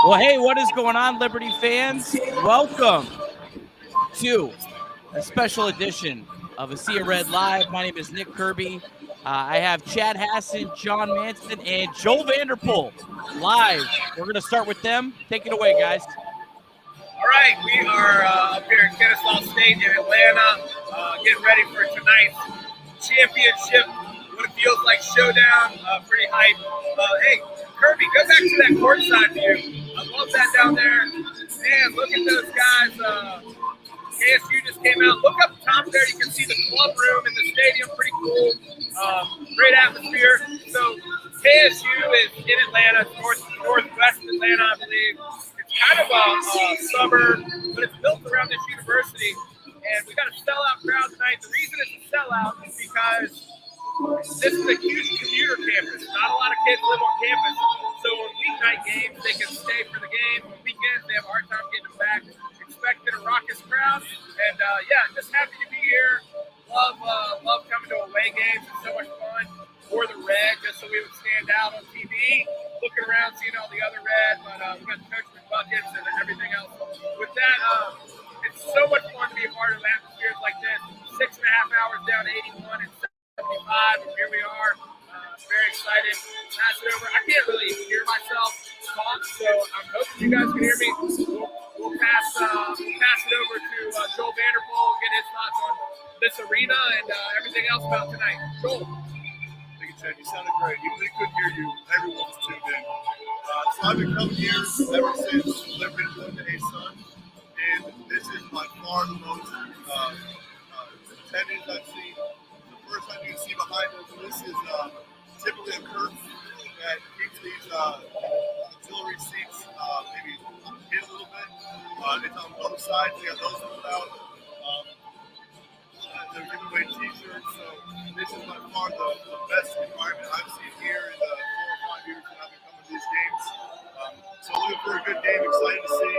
Well, hey, what is going on, Liberty fans? Welcome to a special edition of ASIA Red Live. My name is Nick Kirby. I have Chad Hasson, John Manson, and Joel Vanderpool live. We're going to start with them. Take it away, guys. All right, we are up here in Kennesaw State in Atlanta, getting ready for tonight's championship, what it feels like showdown. Pretty hype. Hey, Kirby, go back to that courtside view. I love that down there. Man, look at those guys. KSU just came out. Look up top there. You can see the club room in the stadium. Pretty cool. Great atmosphere. So KSU is in Atlanta, northwest Atlanta, I believe. It's kind of a suburb, but it's built around this university. And we got a sellout crowd tonight. The reason it's a sellout is because this is a huge commuter campus. Not a lot of kids live on campus. So on weeknight games, they can stay for the game. On weekends, they have a hard time getting them back. Expecting a raucous crowd. And, just happy to be here. Love coming to away games. It's so much fun. Wore the red just so we would stand out on TV. Looking around, seeing all the other red. But we got the coachman buckets and everything else. With that, it's so much fun to be a part of atmospheres like this. 6.5 hours down to 81 and 75, and here we are. Very excited. Pass it over. I can't really hear myself talk, so I'm hoping you guys can hear me. We'll pass it over to Joel Vanderpool, get his thoughts on this arena and everything else about tonight. Joel. Thank you, Chad. You sounded great. Even if they couldn't hear you, everyone was tuned in. So I've been coming here ever since Liberty and KSU, and this is by far the most attendance I've seen. First time you can see behind us, this is typically a curtain that keeps these auxiliary seats maybe hit a little bit. It's on both sides. We got those pulled out. They're giving away t-shirts, so this is by far the best environment I've seen here in the 4 or 5 years that I've been coming to these games. So looking for a good game, excited to see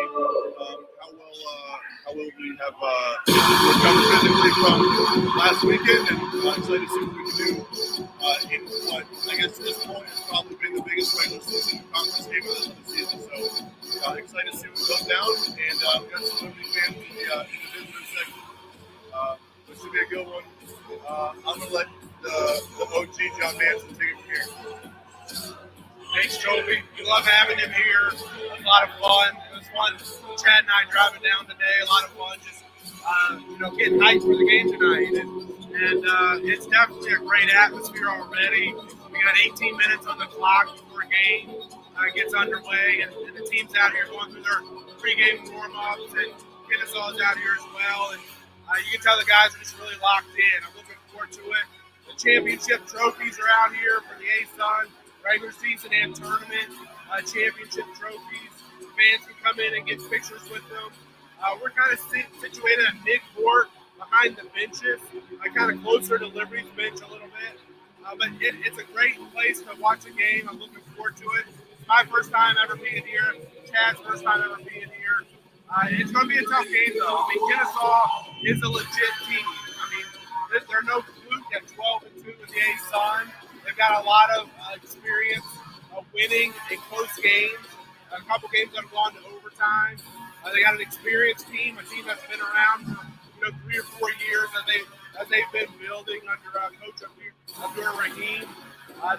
how well we have recovered physically from last weekend, and excited to see what we can do in what I guess at this point has probably been the biggest regular season conference game of the season. So excited to see what goes down, and we got some Liberty fans in the visitor section. This should be a good one. I'm going to let the OG John Manson take it from here. Thanks, Joel. We love having him here. It was a lot of fun. It was fun. Chad and I driving down today. A lot of fun. Just getting hyped for the game tonight. And it's definitely a great atmosphere already. We got 18 minutes on the clock before a game gets underway, and the team's out here going through their pregame warm-ups, and Kennesaw is out here as well. And you can tell the guys are just really locked in. I'm looking forward to it. The championship trophies are out here for the ASUN. Regular season and tournament championship trophies. Fans can come in and get pictures with them. We're kind of situated at mid-court behind the benches, kind of closer to Liberty's bench a little bit. But it's a great place to watch a game. I'm looking forward to it. It's my first time ever being here. Chad's first time ever being here. It's going to be a tough game, though. I mean, Kennesaw is a legit team. I mean, they're no fluke at 12-2 with the ASUN. They've got a lot of experience winning in close games. A couple games that have gone to overtime. They got an experienced team, a team that's been around for 3 or 4 years as they've been building under Coach Abdur Rahim.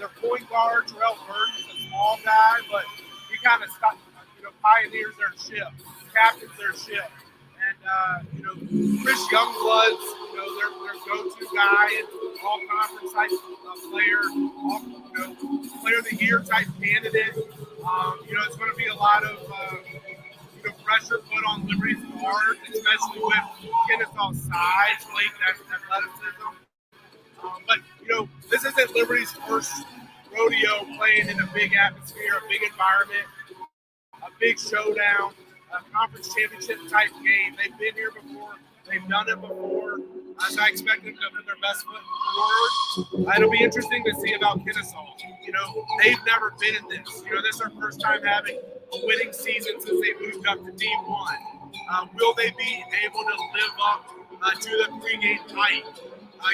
Their point guard, Terrell Burton, is a small guy, but he kind of pioneers their ship, captains their ship. And, Chris Youngblood's, their go-to guy and all-conference type player, player of the year type candidate. It's going to be a lot of pressure put on Liberty's guards, especially with Kennesaw size, late athleticism. But this isn't Liberty's first rodeo playing in a big atmosphere, a big environment, a big showdown, a conference championship type game. They've been here before. They've done it before. So I expect them to put their best foot forward. It'll be interesting to see about Kennesaw. They've never been in this. This is their first time having a winning season since they moved up to D1. Will they be able to live up to the pregame hype?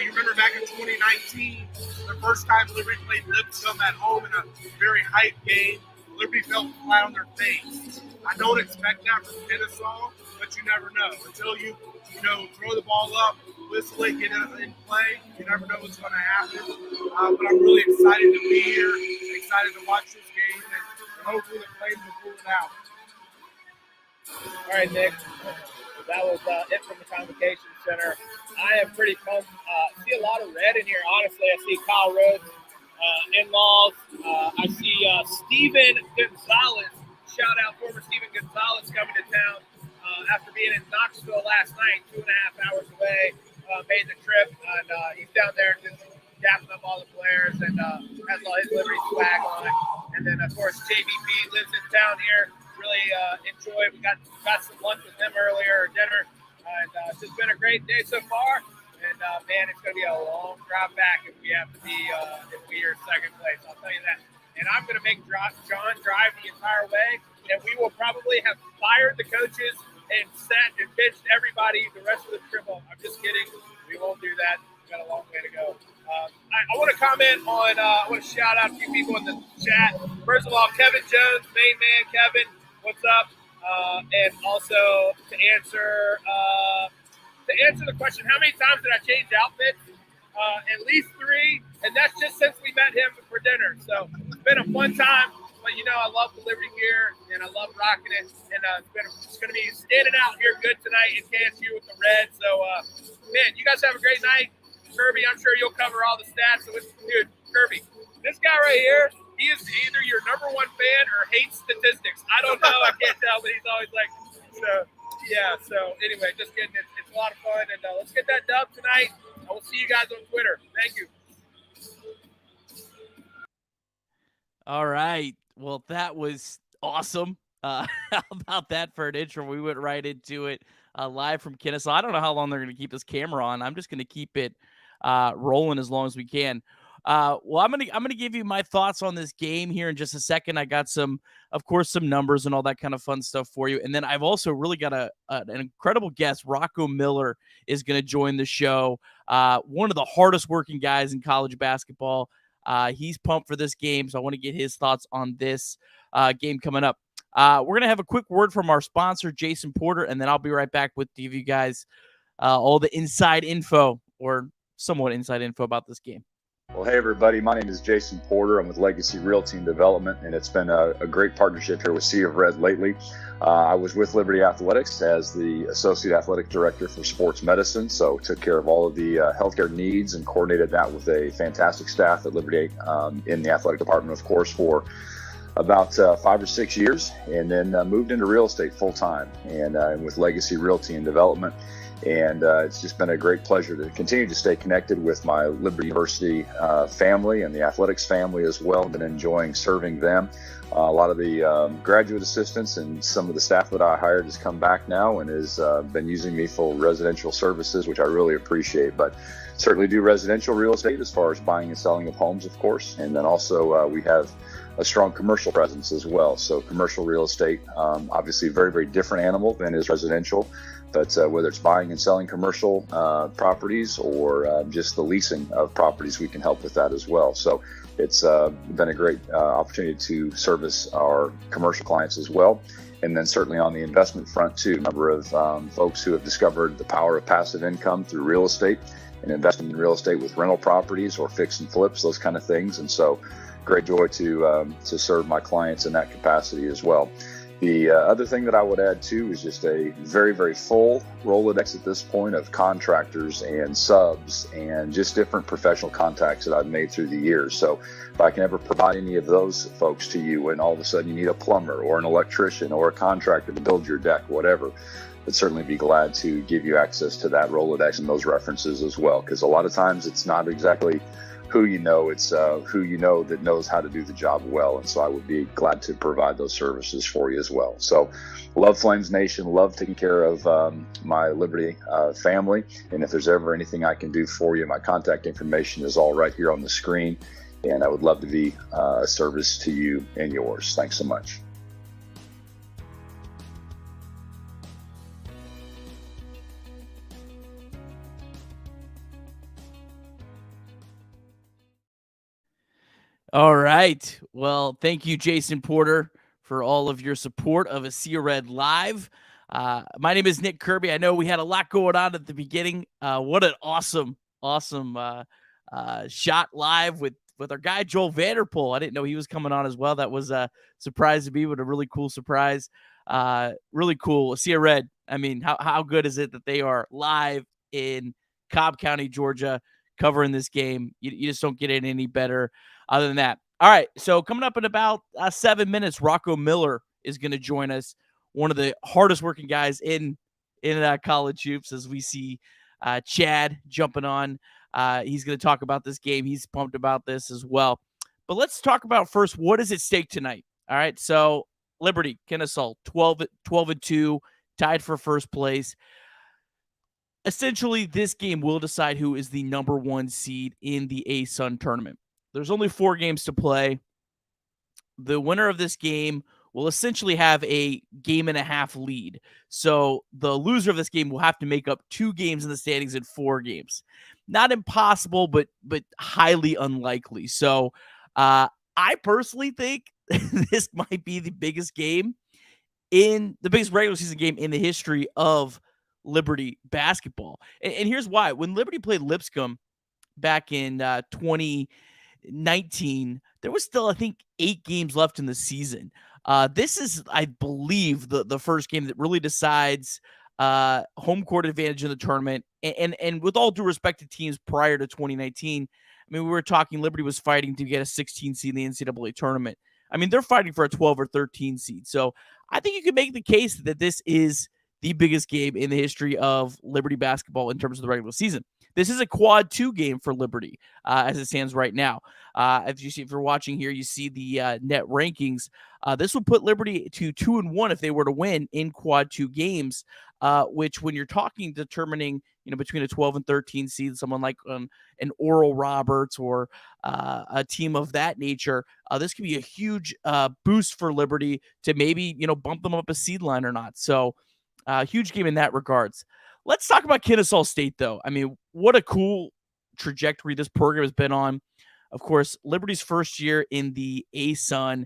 You remember back in 2019, the first time Liberty played Lipscomb at home in a very hype game. Liberty fell flat on their face. I don't expect that from Kennesaw, but you never know. Until you throw the ball up, whistle it, get it in play, you never know what's going to happen. But I'm really excited to be here, excited to watch this game, and hopefully the Flames will pull it out. All right, Nick. That was it from the Convocation Center. I am pretty pumped. See a lot of red in here, honestly. I see Kyle Rhodes, in-laws. I see Steven Gonzalez. Shout out former Steven Gonzalez coming to town after being in Knoxville last night, 2.5 hours away. Made the trip, and he's down there just dapping up all the players and has all his Liberty swag on. And then, of course, JBP lives in town here. Really enjoyed. We got some lunch with him earlier, or dinner, and it's just been a great day so far. And man, it's going to be a long drive back if we have to be if we are second place. I'll tell you that. And I'm going to make John drive the entire way, and we will probably have fired the coaches and sat and benched everybody the rest of the trip home. I'm just kidding. We won't do that. We've got a long way to go. I want to comment on. I want to shout out a few people in the chat. First of all, Kevin Jones, main man, Kevin. What's up? And also to answer the question, how many times did I change outfits? At least 3, and that's just since we met him for dinner. So it's been a fun time. But I love the Liberty gear, and I love rocking it. And it's going to be standing out here good tonight in KSU with the red. So man, you guys have a great night. Kirby, I'm sure you'll cover all the stats. So dude, Kirby, this guy right here. He is either your number 1 fan or hates statistics. I don't know. I can't tell, but he's always like, so, yeah. So, anyway, just kidding. It's a lot of fun. And let's get that dub tonight. I will see you guys on Twitter. Thank you. All right. Well, that was awesome. How about that for an intro? We went right into it live from Kennesaw. I don't know how long they're going to keep this camera on. I'm just going to keep it rolling as long as we can. Well, I'm gonna give you my thoughts on this game here in just a second. I got some numbers and all that kind of fun stuff for you, and then I've also really got an incredible guest. Rocco Miller is gonna join the show. One of the hardest working guys in college basketball. He's pumped for this game, so I want to get his thoughts on this game coming up. We're gonna have a quick word from our sponsor, Jason Porter, and then I'll be right back with you guys all the inside info or somewhat inside info about this game. Well, hey, everybody. My name is Jason Porter. I'm with Legacy Realty and Development, and it's been a great partnership here with Sea of Red lately. I was with Liberty Athletics as the Associate Athletic Director for Sports Medicine, so took care of all of the healthcare needs and coordinated that with a fantastic staff at Liberty in the athletic department, of course, for about 5 or 6 years, and then moved into real estate full-time and with Legacy Realty and Development. And it's just been a great pleasure to continue to stay connected with my Liberty University family and the athletics family as well. Been enjoying serving them. A lot of the graduate assistants and some of the staff that I hired has come back now and has been using me for residential services, which I really appreciate. But certainly do residential real estate as far as buying and selling of homes, of course. And then also we have a strong commercial presence as well. So commercial real estate, obviously a very, very different animal than is residential. But whether it's buying and selling commercial properties or just the leasing of properties, we can help with that as well. So it's been a great opportunity to service our commercial clients as well. And then certainly on the investment front too, a number of folks who have discovered the power of passive income through real estate and investing in real estate with rental properties or fix and flips, those kind of things. And so great joy to serve my clients in that capacity as well. The other thing that I would add too is just a very, very full Rolodex at this point of contractors and subs and just different professional contacts that I've made through the years. So if I can ever provide any of those folks to you and all of a sudden you need a plumber or an electrician or a contractor to build your deck, whatever, I'd certainly be glad to give you access to that Rolodex and those references as well. Because a lot of times it's not exactly who you know, it's who you know that knows how to do the job well. And so I would be glad to provide those services for you as well. So love Flames Nation, love taking care of my Liberty family. And if there's ever anything I can do for you, my contact information is all right here on the screen. And I would love to be a service to you and yours. Thanks so much. All right. Well, thank you, Jason Porter, for all of your support of ASUN Red Live. My name is Nick Kirby. I know we had a lot going on at the beginning. What an awesome shot live with our guy Joel Vanderpool. I didn't know he was coming on as well. That was a surprise to me, but a really cool surprise. Really cool. ASUN Red. I mean, how good is it that they are live in Cobb County, Georgia, covering this game? You just don't get it any better. Other than that, all right. So coming up in about 7 minutes, Rocco Miller is going to join us. One of the hardest working guys in college hoops, as we see Chad jumping on. He's going to talk about this game. He's pumped about this as well. But let's talk about first, what is at stake tonight? All right. So Liberty, Kennesaw, 12-2, tied for first place. Essentially, this game will decide who is the number 1 seed in the ASUN tournament. There's only 4 games to play. The winner of this game will essentially have a game and a half lead. So the loser of this game will have to make up 2 games in the standings in 4 games. Not impossible, but highly unlikely. So I personally think this might be the biggest regular season game in the history of Liberty basketball. And here's why. When Liberty played Lipscomb back in 2019, there was still, I think, 8 games left in the season. This is, I believe, the first game that really decides home court advantage in the tournament. And with all due respect to teams prior to 2019, I mean, we were talking Liberty was fighting to get a 16 seed in the NCAA tournament. I mean, they're fighting for a 12 or 13 seed. So I think you can make the case that this is the biggest game in the history of Liberty basketball in terms of the regular season. This is a quad 2 game for Liberty as it stands right now. If you're watching here, you see the net rankings. This would put Liberty to 2-1 if they were to win in quad 2 games, which when you're talking determining, between a 12 and 13 seed, someone like an Oral Roberts or a team of that nature, this could be a huge boost for Liberty to maybe, bump them up a seed line or not. So huge game in that regards. Let's talk about Kennesaw State, though. I mean, what a cool trajectory this program has been on. Of course, Liberty's first year in the ASUN,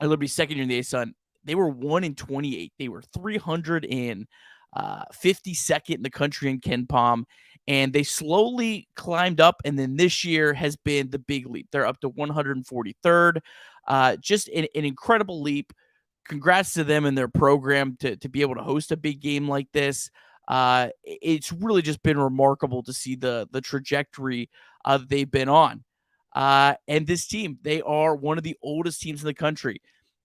Liberty's second year in the ASUN, they were 1-28. They were 352nd in the country in KenPom, and they slowly climbed up, and then this year has been the big leap. They're up to 143rd. Just an incredible leap. Congrats to them and their program to be able to host a big game like this. It's really just been remarkable to see the trajectory they've been on. And this team, they are one of the oldest teams in the country.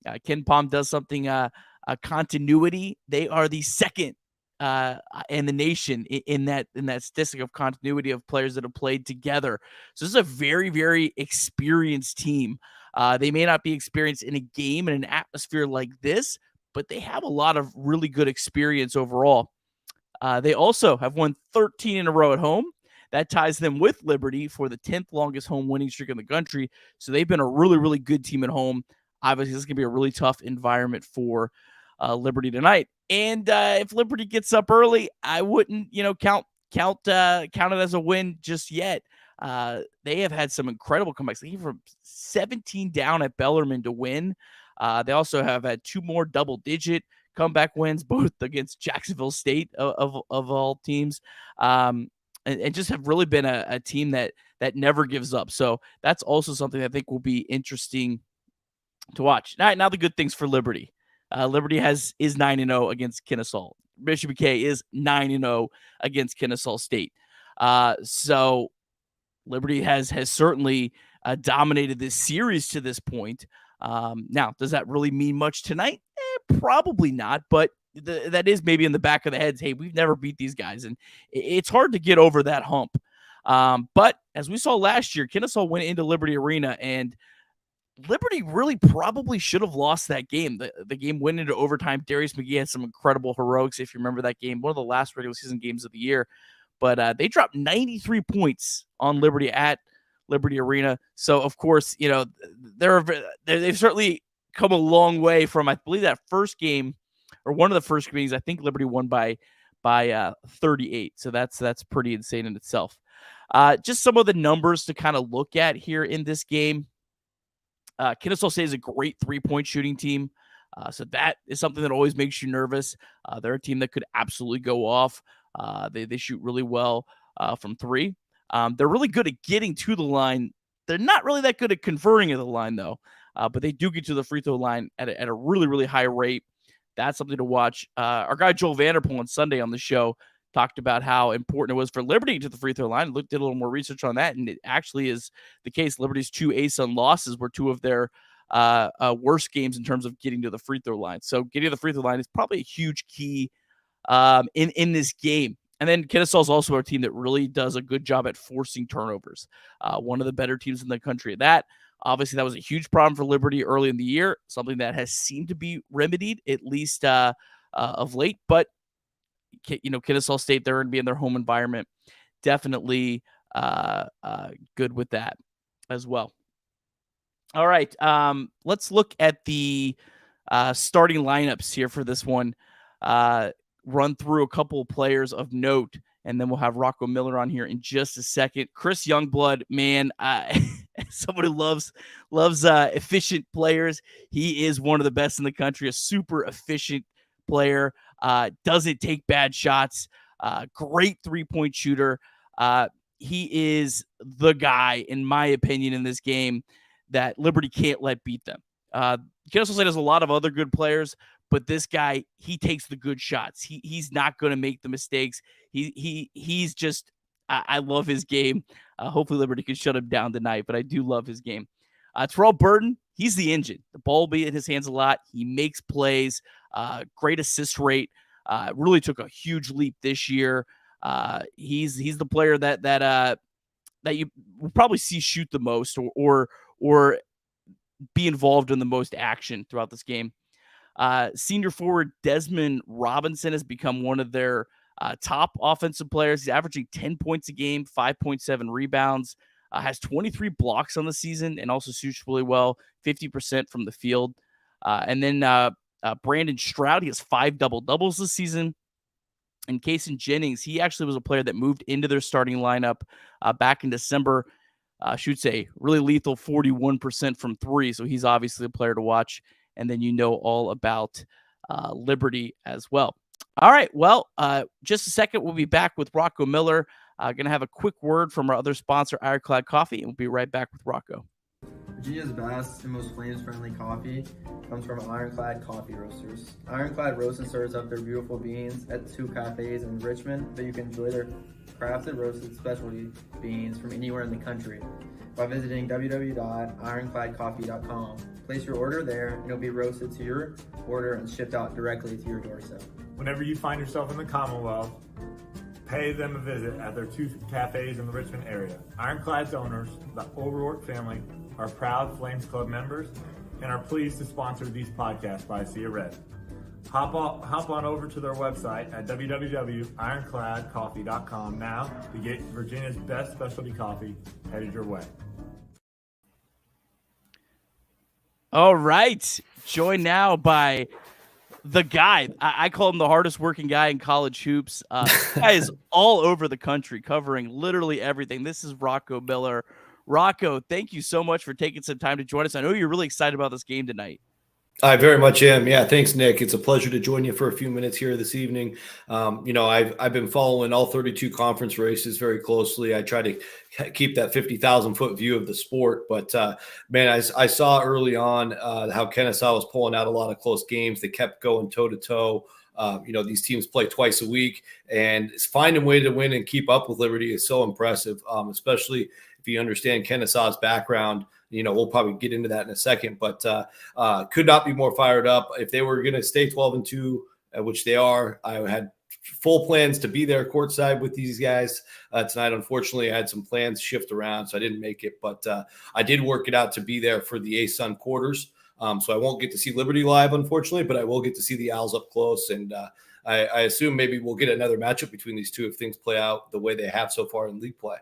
KenPom does something, a continuity. They are the second in the nation in that statistic of continuity of players that have played together. So this is a very, very experienced team. They may not be experienced in a game and an atmosphere like this, but they have a lot of really good experience overall. They also have won 13 in a row at home. That ties them with Liberty for the 10th longest home winning streak in the country. So they've been a really, really good team at home. Obviously, this is going to be a really tough environment for Liberty tonight. And if Liberty gets up early, I wouldn't, count it as a win just yet. They have had some incredible comebacks. They came from 17 down at Bellarmine to win. They also have had 2 more double-digit comeback wins, both against Jacksonville State of all teams, and just have really been a team that never gives up. So that's also something I think will be interesting to watch. Now the good things for Liberty. Liberty is 9-0 against Kennesaw. Bishop McKay is 9-0 against Kennesaw State. So Liberty has certainly dominated this series to this point. Now, does that really mean much tonight? Probably not, but that is maybe in the back of the heads. Hey, we've never beat these guys, and it's hard to get over that hump. But as we saw last year, Kennesaw went into Liberty Arena, and Liberty really probably should have lost that game. The game went into overtime. Darius McGee had some incredible heroics, if you remember that game, one of the last regular season games of the year. But they dropped 93 points on Liberty at Liberty Arena. So, of course, they've certainly come a long way from, I believe, that first game, or one of the first games. I think Liberty won by 38. So that's pretty insane in itself. Just some of the numbers to kind of look at here in this game. Kennesaw State is a great three-point shooting team. So that is something that always makes you nervous. They're a team that could absolutely go off. They shoot really well from three. They're really good at getting to the line. They're not really that good at converting at the line, though. But they do get to the free throw line at a really, really high rate. That's something to watch. Our guy Joel Vanderpool on Sunday on the show talked about how important it was for Liberty to the free throw line. Did a little more research on that, and it actually is the case. Liberty's 2 ASUN losses were 2 of their worst games in terms of getting to the free throw line. So getting to the free throw line is probably a huge key in this game. And then Kennesaw is also a team that really does a good job at forcing turnovers. One of the better teams in the country at that. Obviously, that was a huge problem for Liberty early in the year, something that has seemed to be remedied, at least of late. But, Kennesaw State, they're going to be in their home environment. Definitely good with that as well. All right, let's look at the starting lineups here for this one. Run through a couple of players of note, and then we'll have Rocco Miller on here in just a second. Chris Youngblood, man, someone who loves efficient players. He is one of the best in the country, a super efficient player, doesn't take bad shots, great three-point shooter. He is the guy, in my opinion, in this game that Liberty can't let beat them. Kennesaw State has a lot of other good players, but this guy, he takes the good shots. He's not going to make the mistakes. He's just, I love his game. Hopefully Liberty can shut him down tonight, but I do love his game. Terrell Burton, he's the engine. The ball will be in his hands a lot. He makes plays, great assist rate. Really took a huge leap this year. He's the player that you will probably see shoot the most or be involved in the most action throughout this game. Senior forward Desmond Robinson has become one of their top offensive players. He's averaging 10 points a game, 5.7 rebounds, has 23 blocks on the season, and also shoots really well, 50% from the field. And then Brandon Stroud, he has 5 double-doubles this season. And Kaysen Jennings, he actually was a player that moved into their starting lineup back in December. Shoots a really lethal 41% from 3, so he's obviously a player to watch. And then all about Liberty as well. All right, well, just a second, we'll be back with Rocco Miller. Going to have a quick word from our other sponsor, Ironclad Coffee, and we'll be right back with Rocco. Virginia's best and most flames-friendly coffee comes from Ironclad Coffee Roasters. Ironclad Roasters serves up their beautiful beans at 2 cafes in Richmond, but you can enjoy their crafted roasted specialty beans from anywhere in the country by visiting www.ironcladcoffee.com. Place your order there, and it'll be roasted to your order and shipped out directly to your doorstep. Whenever you find yourself in the Commonwealth, pay them a visit at their 2 cafes in the Richmond area. Ironclad's owners, the O'Rourke family, are proud Flames Club members and are pleased to sponsor these podcasts by Sea of Red. Hop on over to their website at www.ironcladcoffee.com now to get Virginia's best specialty coffee headed your way. All right. Joined now by the guy. I call him the hardest working guy in college hoops. This guy is all over the country covering literally everything. This is Rocco Miller. Rocco, thank you so much for taking some time to join us. I know you're really excited about this game tonight. I very much am. Yeah, thanks, Nick. It's a pleasure to join you for a few minutes here this evening. I've been following all 32 conference races very closely. I try to keep that 50,000-foot view of the sport. But, man, I saw early on how Kennesaw was pulling out a lot of close games. They kept going toe-to-toe. These teams play twice a week, and finding a way to win and keep up with Liberty is so impressive, especially if you understand Kennesaw's background. We'll probably get into that in a second, but could not be more fired up. If they were going to stay 12-2, which they are, I had full plans to be there courtside with these guys tonight. Unfortunately, I had some plans shift around, so I didn't make it, but I did work it out to be there for the ASUN quarters. So I won't get to see Liberty live, unfortunately, but I will get to see the Owls up close. And I assume maybe we'll get another matchup between these two if things play out the way they have so far in league play.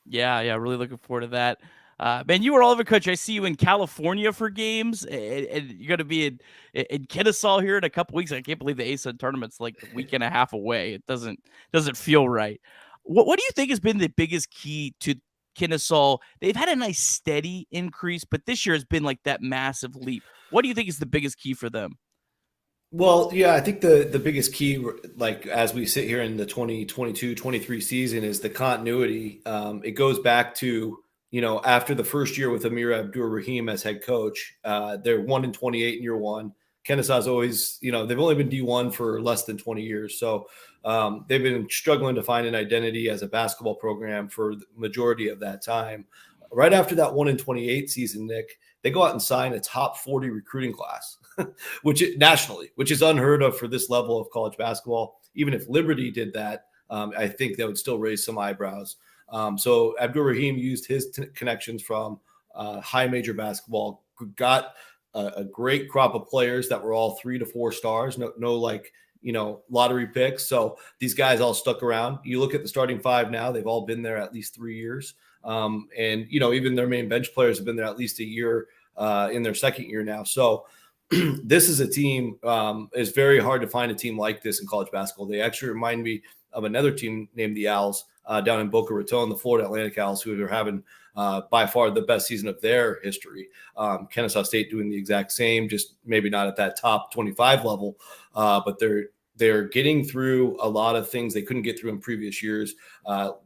Yeah, really looking forward to that. Man, you were all over the country. I see you in California for games, and you're going to be in Kennesaw here in a couple weeks. I can't believe the ASUN tournament's like a week and a half away. It doesn't feel right. What do you think has been the biggest key to Kennesaw? They've had a nice steady increase, but this year has been like that massive leap. What do you think is the biggest key for them? Well, yeah, I think the biggest key, like as we sit here in the 2022-23 season, is the continuity. It goes back to, after the first year with Amir Abdur-Rahim as head coach, they're 1-28 in year one. Kennesaw's always, they've only been D1 for less than 20 years. So they've been struggling to find an identity as a basketball program for the majority of that time. Right after that 1-28 season, Nick, they go out and sign a top 40 recruiting class, nationally, which is unheard of for this level of college basketball. Even if Liberty did that, I think that would still raise some eyebrows. So Abdur-Rahim used his connections from high major basketball, got a great crop of players that were all 3 to 4 stars, no lottery picks. So these guys all stuck around. You look at the starting five now, they've all been there at least 3 years. And even their main bench players have been there at least a year in their second year now. So this is a team, it's very hard to find a team like this in college basketball. They actually remind me of another team named the Owls down in Boca Raton, the Florida Atlantic Owls, who are having by far the best season of their history. Kennesaw State doing the exact same, just maybe not at that top 25 level, but they're getting through a lot of things they couldn't get through in previous years,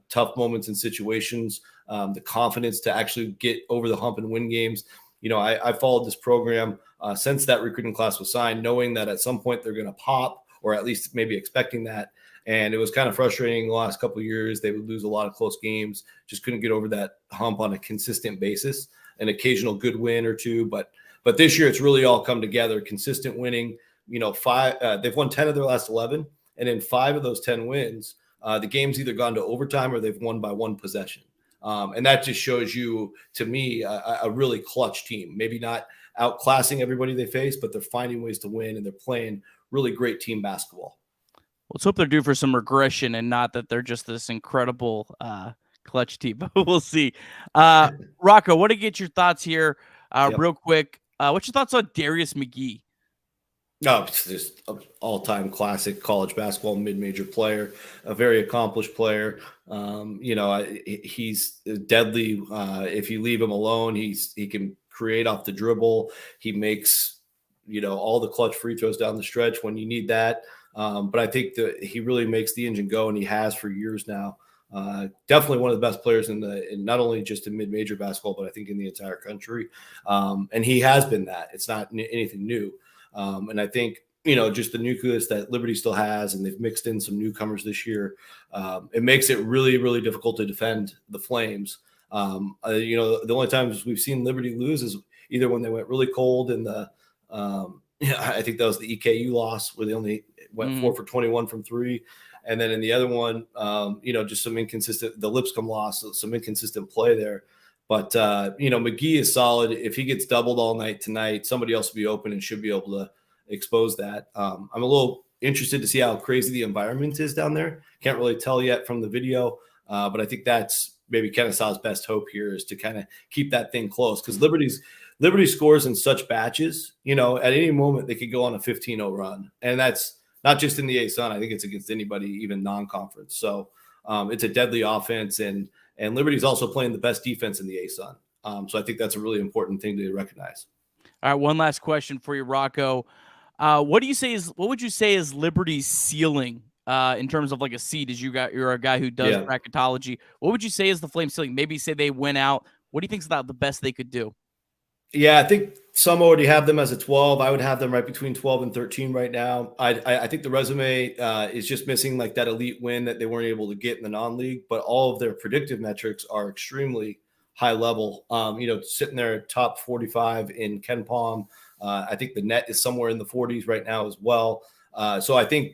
tough moments and situations, the confidence to actually get over the hump and win games. I followed this program since that recruiting class was signed, knowing that at some point they're going to pop, or at least maybe expecting that. And it was kind of frustrating the last couple of years. They would lose a lot of close games, just couldn't get over that hump on a consistent basis, an occasional good win or two. But this year it's really all come together, consistent winning. They've won 10 of their last 11. And in 5 of those 10 wins, the game's either gone to overtime or they've won by 1 possession. And that just shows you, to me, a really clutch team. Maybe not outclassing everybody they face, but they're finding ways to win, and they're playing really great team basketball. Let's hope they're due for some regression and not that they're just this incredible clutch team. But we'll see. Rocco, want to get your thoughts here real quick. What's your thoughts on Darius McGee? No, it's just an all-time classic college basketball mid-major player, a very accomplished player. He's deadly. If you leave him alone, he can create off the dribble. He makes, all the clutch free throws down the stretch when you need that. But I think that he really makes the engine go, and he has for years now. Definitely one of the best players in not only just in mid-major basketball, but I think in the entire country. And he has been that. It's not anything new. And I think, just the nucleus that Liberty still has, and they've mixed in some newcomers this year. It makes it really, really difficult to defend the Flames. The only times we've seen Liberty lose is either when they went really cold in I think that was the EKU loss where they only went 4 for 21 from 3. And then in the other one, just some inconsistent, the Lipscomb loss, some inconsistent play there. But, McGee is solid. If he gets doubled all night tonight, somebody else will be open and should be able to expose that. I'm a little interested to see how crazy the environment is down there. Can't really tell yet from the video, but I think that's maybe Kennesaw's best hope here is to kind of keep that thing close, because Liberty scores in such batches. At any moment they could go on a 15-0 run, and that's not just in the ASUN. I think it's against anybody, even non-conference. So it's a deadly offense, and Liberty's also playing the best defense in the ASUN. So I think that's a really important thing to recognize. All right, one last question for you, Rocco. What would you say is Liberty's ceiling in terms of like a seed? You're a guy who does bracketology. What would you say is the Flames ceiling? Maybe say they win out. What do you think is about the best they could do? Yeah, I think some already have them as a 12. I would have them right between 12 and 13 right now. I think the resume is just missing like that elite win that they weren't able to get in the non-league, but all of their predictive metrics are extremely high level. Sitting there top 45 in Ken Palm. I think the net is somewhere in the 40s right now as well. So I think,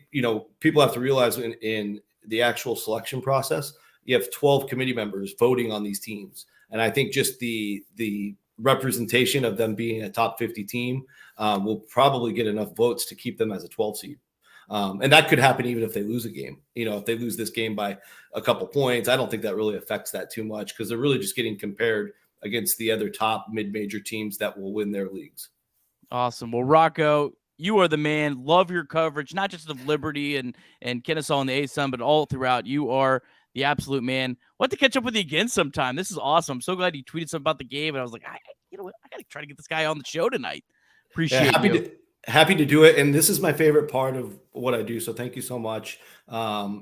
people have to realize in the actual selection process, you have 12 committee members voting on these teams. And I think just the representation of them being a top 50 team will probably get enough votes to keep them as a 12 seed. And that could happen even if they lose a game. If they lose this game by a couple points, I don't think that really affects that too much, because they're really just getting compared against the other top mid-major teams that will win their leagues. Awesome. Well, Rocco, you are the man. Love your coverage, not just of Liberty and Kennesaw and the ASUN, but all throughout. You are the absolute man. We'll have to catch up with you again sometime. This is awesome. I'm so glad you tweeted something about the game, and I was like, you know what? I got to try to get this guy on the show tonight. Appreciate you. Happy to do it. And this is my favorite part of what I do. So thank you so much.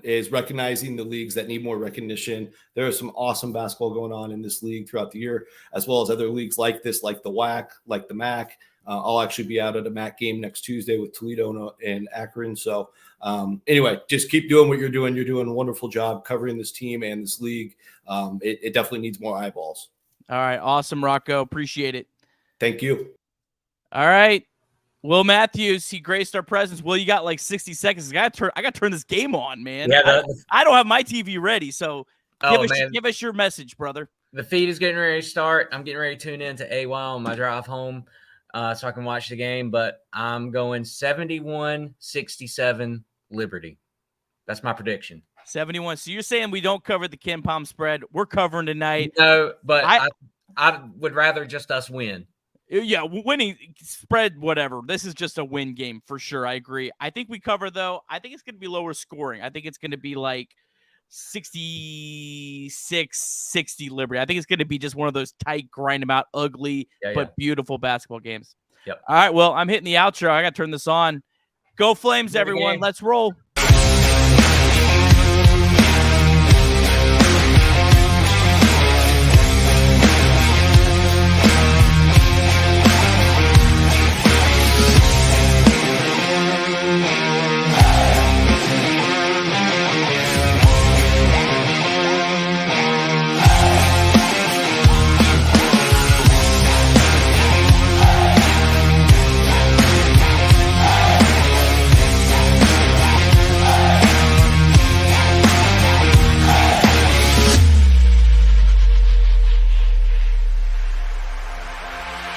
Is recognizing the leagues that need more recognition. There is some awesome basketball going on in this league throughout the year, as well as other leagues like this, like the WAC, like the MAC. I'll actually be out at a MAC game next Tuesday with Toledo and Akron. So anyway, just keep doing what you're doing. You're doing a wonderful job covering this team and this league. It definitely needs more eyeballs. All right. Awesome, Rocco. Appreciate it. Thank you. All right. Will Matthews, he graced our presence. Will, you got like 60 seconds. I got to turn this game on, man. Yeah, I don't have my TV ready, so give us your message, brother. The feed is getting ready to start. I'm getting ready to tune in to AY on my drive home so I can watch the game, but I'm going 71-67 Liberty. That's my prediction. 71. So you're saying we don't cover the Ken Palm spread. We're covering tonight. No, but I would rather just us win. Yeah, winning spread, whatever. This is just a win game for sure. I agree. I think we cover, though. I think it's going to be lower scoring. I think it's going to be like 66-60 Liberty. I think it's going to be just one of those tight, grind them out, ugly, but beautiful basketball games. Yep. All right, well, I'm hitting the outro. I got to turn this on. Go Flames, everyone. Let's roll.